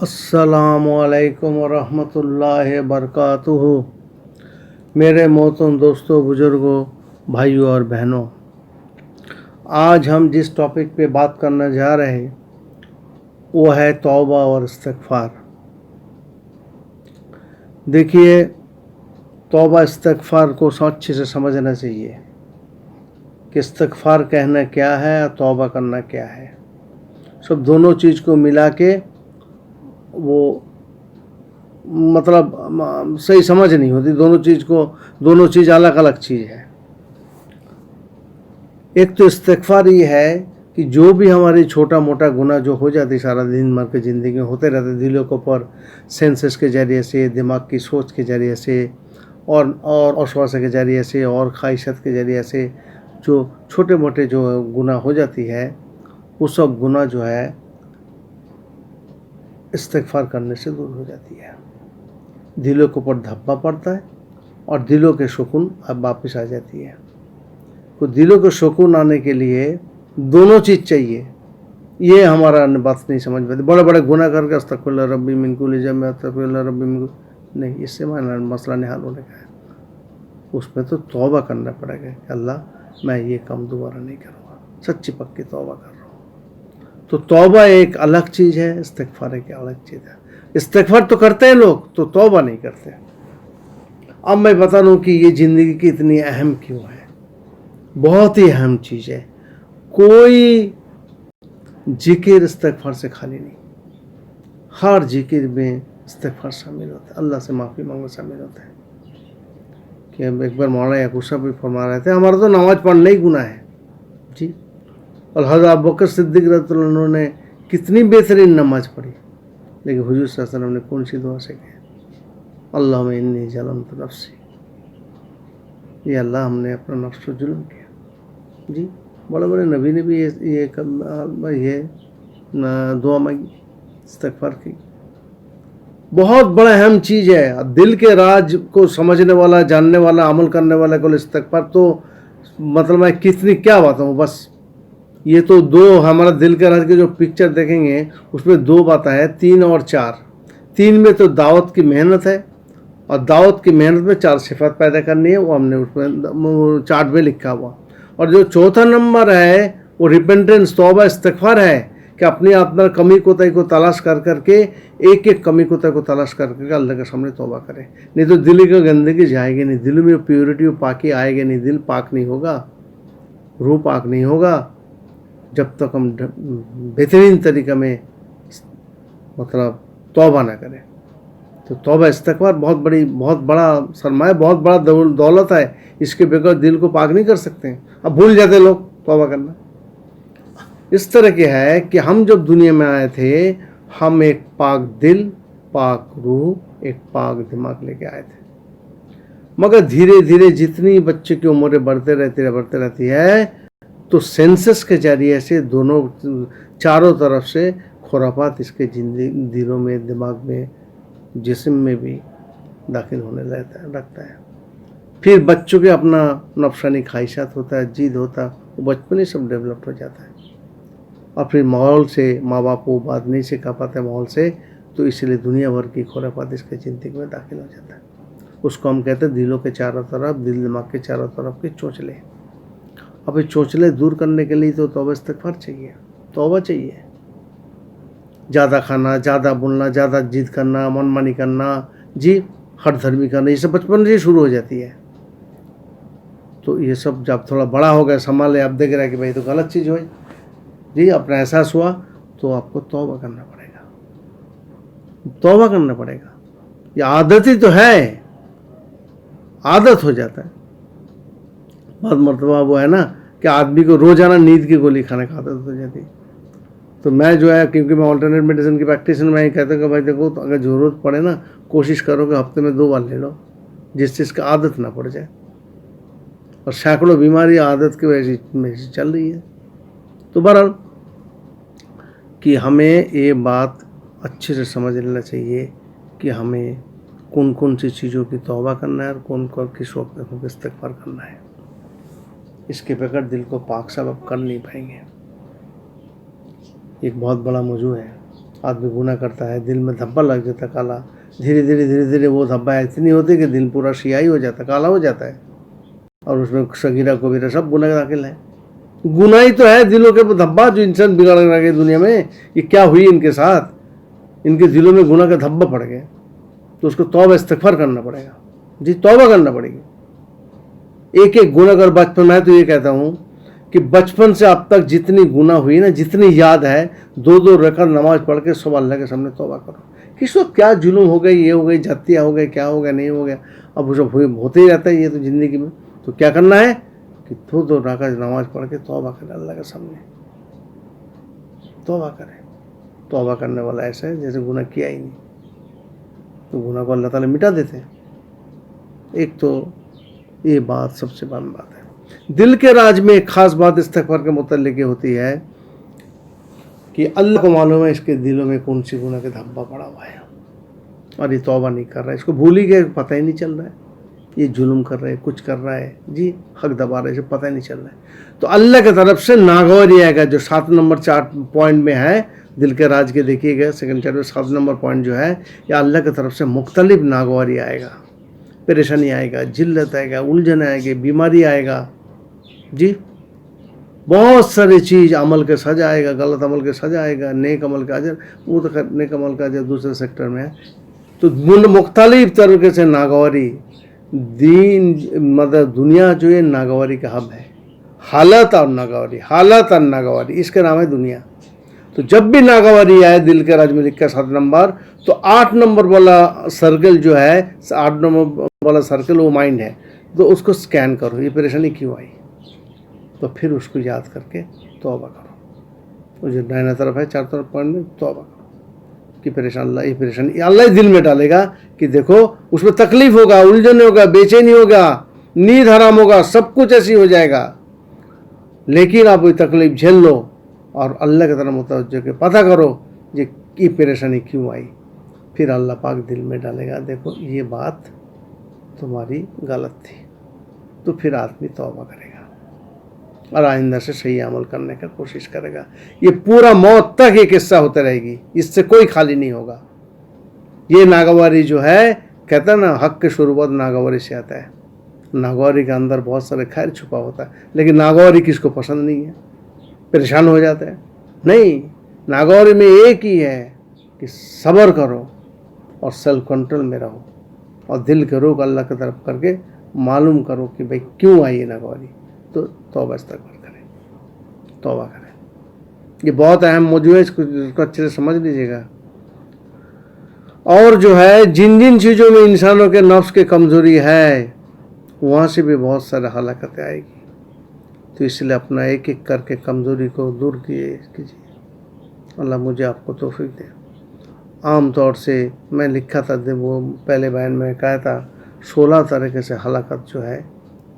अस्सलामुअलैकुम वरहमतुल्लाहि वबरकातुहू। मेरे मोहतरम दोस्तों, बुज़ुर्गों, भाइयों और बहनों, आज हम जिस टॉपिक पे बात करने जा रहे हैं वो है तौबा और इस्तिग़फ़ार। देखिए, तौबा इस्तिग़फ़ार को अच्छे से समझना चाहिए कि इस्तिग़फ़ार कहना क्या है और तौबा करना क्या है। सब दोनों चीज़ को मिला के वो मतलब सही समझ नहीं होती। दोनों चीज़ अलग अलग चीज़ है। एक तो इस्तिग़फ़ार ये है कि जो भी हमारी छोटा मोटा गुनाह जो हो जाती सारा दिन भर की ज़िंदगी में होते रहते, दिलों के ऊपर सेंसेस के ज़रिए से, दिमाग की सोच के ज़रिए से और वसवास के ज़रिए से और ख्वाहिशात के ज़रिए से जो छोटे मोटे जो गुनाह हो जाती है, वो सब गुनाह जो है इस्तिग़फ़ार करने से दूर हो जाती है। दिलों के ऊपर धब्बा पड़ता है और दिलों के सुकून अब वापस आ जाती है। तो दिलों के सुकून आने के लिए दोनों चीज़ चाहिए। ये हमारा बात नहीं समझ पाते। बड़े बड़े गुनाह करके अस्तग़फ़िरुल्लाह रब्बी मिन कुल्ली ज़ंब अस्तग़फ़िरुल्लाह रब्बी मिन नहीं, इससे मसला नहीं हल होने का है। उसमें तो तौबा करना पड़ेगा कि अल्लाह मैं ये काम दोबारा नहीं करूँगा, सच्ची पक्की तौबा कर रहा हूँ। तो तौबा एक अलग चीज़ है, इस्तिग़फ़ार एक अलग चीज़ है। इस्तिग़फ़ार तो करते हैं लोग, तो तौबा नहीं करते। अब मैं बता दूँ कि ये ज़िंदगी की इतनी अहम क्यों है। बहुत ही अहम चीज़ है। कोई जिक्र इस्तिग़फ़ार से खाली नहीं। हर जिक्र में इस्तिग़फ़ार शामिल होता है, अल्लाह से माफ़ी मांगना शामिल होता है। कि एक बार मौलाना याकूब साहब भी फरमा रहे थे, हमारा तो नमाज़ पढ़ना ही गुनाह है जी। और हज़रत अबू बकर सिद्दीक़ रज़ियल्लाहु अन्हु ने कितनी बेहतरीन नमाज़ पढ़ी, लेकिन हुज़ूर सल्लल्लाहु अलैहि वसल्लम ने कौन सी दुआ से कहा, अल्लाहुम्मा इन्नी ज़लमतु नफ़्सी, ये अल्लाह हमने अपना नफ्स पर जुल्म किया जी। बड़े बड़े नबी ने भी ये दुआ मांगी, इस्तिग़फ़ार की। बहुत बड़ा अहम चीज़ है। दिल के राज को समझने वाला, जानने वाला, अमल करने वाला को इस्तिग़फ़ार तो मतलब मैं कितनी क्या बताऊँ। बस ये तो दो हमारा दिल के राज की जो पिक्चर देखेंगे उसमें दो बातें हैं, 3 और 4। 3 में तो दावत की मेहनत है और दावत की मेहनत में 4 सिफ़ात पैदा करनी है, वो हमने उसमें चार्ट में लिखा हुआ। और जो चौथा नंबर है वो रिपेंटेंस, तौबा इस्तिग़फ़ार है कि अपनी अपना कमी कोताही को तलाश कर करके एक एक कमी कोताही को तलाश कर करके अल्लाह के सामने तौबा करें। नहीं तो दिल की गंदगी जाएगी नहीं, दिल में प्योरिटी और पाकी आएगी नहीं, दिल पाक नहीं होगा, रूह पाक नहीं होगा जब तक हम बेहतरीन तरीक़े में मतलब तौबा ना करें। तो तौबा इस्तिग़फ़ार बहुत बड़ा सरमाया, बहुत बड़ा दौलत है। इसके बगैर दिल को पाक नहीं कर सकते। अब भूल जाते लोग तौबा करना। इस तरह के है कि हम जब दुनिया में आए थे, हम एक पाक दिल, पाक रूह, एक पाक दिमाग लेके आए थे। मगर धीरे धीरे जितनी बच्चे की उम्र बढ़ते रहती है तो सेंसस के जरिए से दोनों चारों तरफ से खुराफात इसके दिलों में, दिमाग में, जिस्म में भी दाखिल होने लगता है। फिर बच्चों के अपना नफसानी ख्वाहिशात होता है, जिद होता है, वो बचपन ही सब डेवलप हो जाता है। और फिर माहौल से, माँ बाप को बात नहीं सिखा पाते माहौल से, तो इसलिए दुनिया भर की खुराफात इसके ज़िंदगी में दाखिल हो जाता है। उसको हम कहते हैं दिलों के चारों तरफ, दिल दिमाग के चारों तरफ के चोंचले। अब ये चोंचले दूर करने के लिए तो तौबा इस्तिग़फ़ार चाहिए, तौबा चाहिए। ज़्यादा खाना, ज़्यादा बोलना, ज़्यादा जिद करना, मनमानी करना जी, हर धर्मी करना, ये सब बचपन से शुरू हो जाती है। तो ये सब जब थोड़ा बड़ा हो गया, संभाले, आप देख रहे हैं कि भाई तो गलत चीज़ हुई जी, अपना एहसास हुआ, तो आपको तौबा करना पड़ेगा, तौबा करना पड़ेगा। ये आदत ही तो है, आदत हो जाता है। बहुत मरतबा वो है ना कि आदमी को रोज़ाना नींद की गोली खाने की आदत हो जाती है। तो मैं जो है, क्योंकि मैं ऑल्टरनेट मेडिसिन की प्रैक्टिस में, कहता हूँ कि भाई देखो, तो अगर ज़रूरत पड़े ना, कोशिश करो कि हफ्ते में 2 बार ले लो, जिस चीज़ की आदत ना पड़ जाए। और सैकड़ों बीमारी आदत की वजह से चल रही है। तो बहरहाल कि हमें ये बात अच्छे से समझ लेना चाहिए कि हमें कौन कौन सी चीज़ों की तौबा करना है और कौन कौन किस वक्त इस्तिग़फ़ार करना है। इसके बगैर दिल को पाक साफ कर नहीं पाएंगे। एक बहुत बड़ा मौजू है। आदमी गुनाह करता है, दिल में धब्बा लग जाता है काला, धीरे धीरे वो धब्बा इतनी होती है कि दिल पूरा सियाही हो जाता है, काला हो जाता है, और उसमें सगीरा कबीरा सब गुनाह दाखिल है। गुनाह ही तो है दिलों के धब्बा जो इंसान बिगाड़ रखे दुनिया में। ये क्या हुई इनके साथ, इनके दिलों में गुनाह का धब्बा पड़ गया, तो उसको तौबा इस्तिग़फ़ार करना पड़ेगा जी, तौबा करना पड़ेगी। एक एक गुनाह अगर बचपन में, तो ये कहता हूँ कि बचपन से अब तक जितनी गुनाह हुई ना, जितनी याद है, 2-2 रकात नमाज पढ़ के सब अल्लाह के सामने तौबा करो। किस वक्त क्या जुल्म हो गई, ये हो गई, जातिया हो गए, क्या हो गया, नहीं हो गया, अब वो सब होते ही रहता है ये तो ज़िंदगी में। तो क्या करना है कि 2-2 रकात नमाज पढ़ के तौबा करें अल्लाह के सामने, तौबा करें। तौबा करने वाला ऐसा है जैसे गुनाह किया ही नहीं, तो गुनाह को अल्लाह ताला मिटा देते हैं। एक तो ये बात सबसे बड़ी बात है। दिल के राज में एक ख़ास बात इस्तिग़फ़ार के मुतल्लिक़ होती है कि अल्लाह को मालूम है इसके दिलों में कौन सी गुनाह का धब्बा पड़ा हुआ है, और ये तौबा नहीं कर रहा है, इसको भूल ही गए, पता ही नहीं चल रहा है, ये जुल्म कर रहा है, कुछ कर रहा है जी, हक दबा रहा है, इसे पता ही नहीं चल रहा है। तो अल्लाह की तरफ से नागवारी आएगा, जो 7 नंबर 4 पॉइंट में है दिल के राज के, देखिएगा सेकंड चैप्टर 7 नंबर पॉइंट जो है, या अल्लाह की तरफ से मुख्तलिफ नागवारी आएगा, परेशानी आएगा, जिल्लत आएगा, उलझन आएगी, बीमारी आएगा जी, बहुत सारी चीज़, अमल के सजा आएगा, गलत अमल के सजा आएगा, नेक अमल का अजर, वो तो नेक अमल का अजर दूसरे सेक्टर में है। तो मुख्तलिफ तरीके से नागवारी, दीन मतलब दुनिया जो है नागवारी का हब है, हालत और नागवारी, हालत और नागवारी, इसका नाम है दुनिया। तो जब भी नागवारी आए दिल के राज में लिखा 7 नंबर, तो 8 नंबर वाला सर्कल जो है, 8 नंबर वाला सर्कल वो माइंड है, तो उसको स्कैन करो, ये परेशानी क्यों आई, तो फिर उसको याद करके तौबा करो। वो जो दाहिना तरफ है 4 तरफ पॉइंट में, तौबा करो कि परेशान, अल्लाह ये परेशानी अल्लाह दिल में डालेगा कि देखो उसमें तकलीफ होगा, उलझन होगा, बेचैनी होगा, नींद हराम होगा, सब कुछ ऐसी हो जाएगा, लेकिन आप वही तकलीफ झेल लो और अल्लाह की तरफ मुतवज्जो के पता करो ये परेशानी क्यों आई। फिर अल्लाह पाक दिल में डालेगा, देखो ये बात तुम्हारी गलत थी, तो फिर आदमी तौबा करेगा और आइंदा से सही अमल करने का कोशिश करेगा। ये पूरा मौत तक ये किस्सा होता रहेगी, इससे कोई खाली नहीं होगा। ये नागवारी जो है, कहता है ना, हक के शुरुआत नागवारी से आता है। नागवारी के अंदर बहुत सारे खैर छुपा होता है, लेकिन नागवारी किसको पसंद नहीं है, परेशान हो जाता है। नहीं, नागवारी में एक ही है कि सब्र करो और सेल्फ कंट्रोल में रहो, और दिल के रुख अल्लाह की तरफ करके मालूम करो कि भाई क्यों आई है नागवारी, तो तौबा इस्तिग़फ़ार करें, तौबा करें। ये बहुत अहम मौजूद है, इसको अच्छे से समझ लीजिएगा। और जो है, जिन जिन चीज़ों में इंसानों के नफ्स की कमज़ोरी है, वहाँ से भी बहुत सारे हलाकतें आएगी। तो इसलिए अपना एक एक करके कमज़ोरी को दूर कीजिए। अल्लाह मुझे आपको तौफीक दे। आम तौर से मैं लिखा था, वो पहले बयान में कहा था, 16 तरीके से हलाकत जो है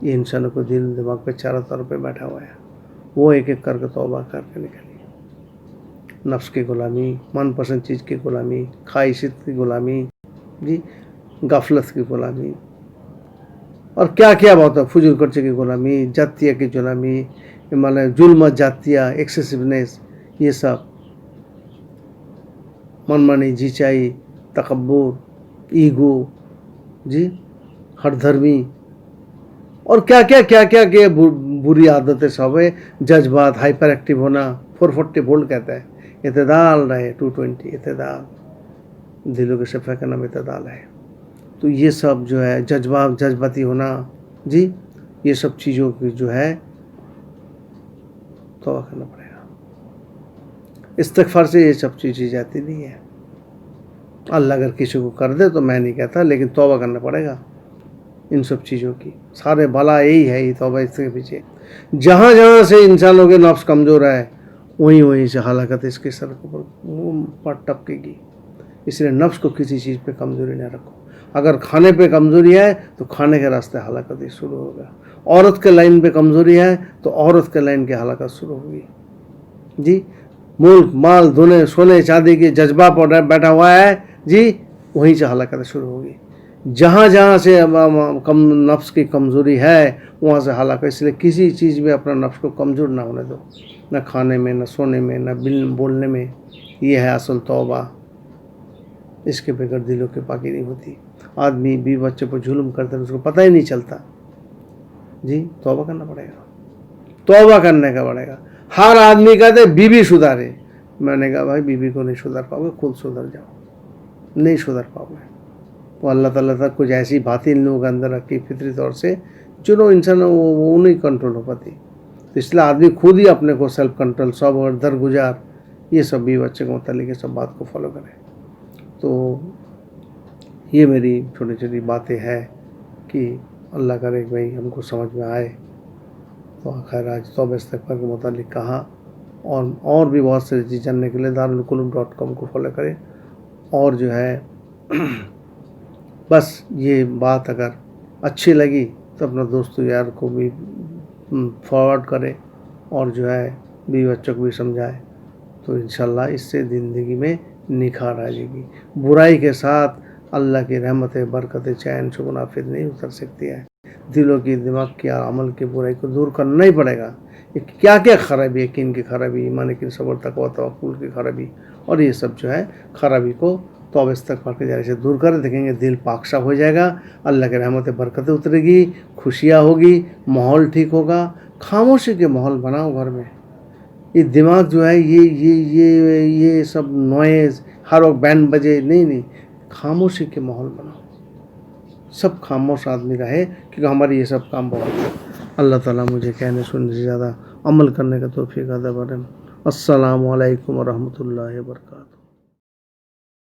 ये इंसानों को दिल दिमाग पे चारों तरफ पे बैठा हुआ है, वो एक एक करके तौबा करके निकलिए। नफ्स की गुलामी, मनपसंद चीज़ की गुलामी, ख्वाहिशत की गुलामी जी, गफलत की गुलामी, और क्या क्या बात है, फजूल खर्चे की गुलामी, जातिया की गुलामी, मतलब जुल्म जातिया, एक्सेसिवनेस, ये सब, मनमानी, जीचाई, तकब्बुर, ईगो जी, हठधर्मी, और क्या क्या बुरी आदतें सब है, जज्बात, हाइपर एक्टिव होना, 440 वोल्ट कहता है, इत्तेदाल रहे, 220 इत्तेदाल, दिलों के शफा का नाम इत्तेदाल है। तो ये सब जो है, जज्बाती होना जी, ये सब चीज़ों की जो है तौबा करना पड़ेगा। इस्तिग़फ़ार से ये सब चीज़ें जाती नहीं है। अल्लाह अगर किसी को कर दे तो मैं नहीं कहता, लेकिन तौबा करना पड़ेगा इन सब चीज़ों की। सारे भला यही है, ये तौबा इसके पीछे। जहाँ जहाँ से इंसानों के नफ्स कमज़ोर है, वहीं वहीं से हलाकत इसके सर पर टपकेगी। इसलिए नफ्स को किसी चीज़ पे कमज़ोरी न रखो। अगर खाने पे कमज़ोरी है तो खाने के रास्ते हलाकत ही शुरू होगा। औरत के लाइन पे कमज़ोरी है तो औरत के लाइन की हलाकत शुरू होगी जी। मुल्क माल धोने सोने चांदी के जज्बा पर बैठा हुआ है जी, वहीं से हलाकत शुरू होगी। जहाँ जहाँ से नफ्स की कमज़ोरी है वहाँ से हलाकत। इसलिए किसी चीज़ में अपना नफ्स को कमज़ोर ना होने दो, न खाने में, न सोने में, न बोलने में یہ ہے اصل توبہ، اس کے بغیر دلوں کی پاکی نہیں ہوتی. آدمی بیوی بچے پر ظلم کرتا ہے اس کو پتہ ہی نہیں چلتا. جی توبہ کرنا پڑے گا، توبہ کرنے کا پڑے گا. ہر آدمی کہتے ہیں بیوی سدھارے. میں نے کہا بھائی بیوی کو نہیں سدھار پاؤ گے، خود سدھر جاؤ. نہیں سدھر پاؤ گے. وہ اللہ تعالیٰ تک کچھ ایسی باتیں ان لوگوں کے اندر رکھی فطری طور سے جو انسان وہ نہیں کنٹرول ہو پاتی. تو اس لیے آدمی خود ہی اپنے کو سیلف کنٹرول، صبر، درگزار، یہ سب بھی بچے کو متعلق یہ سب بات کو فالو کرے. تو یہ میری چھوٹی چھوٹی باتیں ہیں کہ اللہ کرے کہ بھائی ہم کو سمجھ میں آئے. تو خیر آج توبہ استغفار کے متعلق کہا، اور بھی بہت ساری چیز جاننے کے لیے darulqulub.com کو فالو کریں. اور جو ہے بس یہ بات اگر اچھی لگی تو اپنا دوستو یار کو بھی فارورڈ کرے اور جو ہے بیوی بچوں کو بھی سمجھائے. تو انشاءاللہ اس سے زندگی میں نکھار آ جائے گی. برائی کے ساتھ اللہ کی رحمت، برکت، چین، سکون آفیت نہیں اتر سکتی ہے. دلوں کی، دماغ کی اور عمل کی برائی کو دور کرنا ہی پڑے گا. کیا کیا خرابی، یقین کی خرابی، ایمان کی، صبر، تقویٰ، توکل کی خرابی، اور یہ سب جو ہے خرابی کو توبہ استغفار کے ذریعے سے دور کریں. دیکھیں گے دل پاک صاف ہو جائے گا، اللہ کی رحمت برکتیں اترے گی، خوشیاں ہوگی، ماحول ٹھیک ہوگا. خاموشی کے ماحول بناؤ گھر میں. یہ دماغ جو ہے یہ سب نوائز ہر وقت بینڈ بجے نہیں، خاموشی کے ماحول بناؤ. سب خاموش آدمی رہے کیونکہ ہماری یہ سب کام بہت ہے. اللہ تعالیٰ مجھے کہنے سننے سے زیادہ عمل کرنے کا توفیق عطا فرمائے. السلام علیکم ورحمۃ اللہ وبرکاتہ.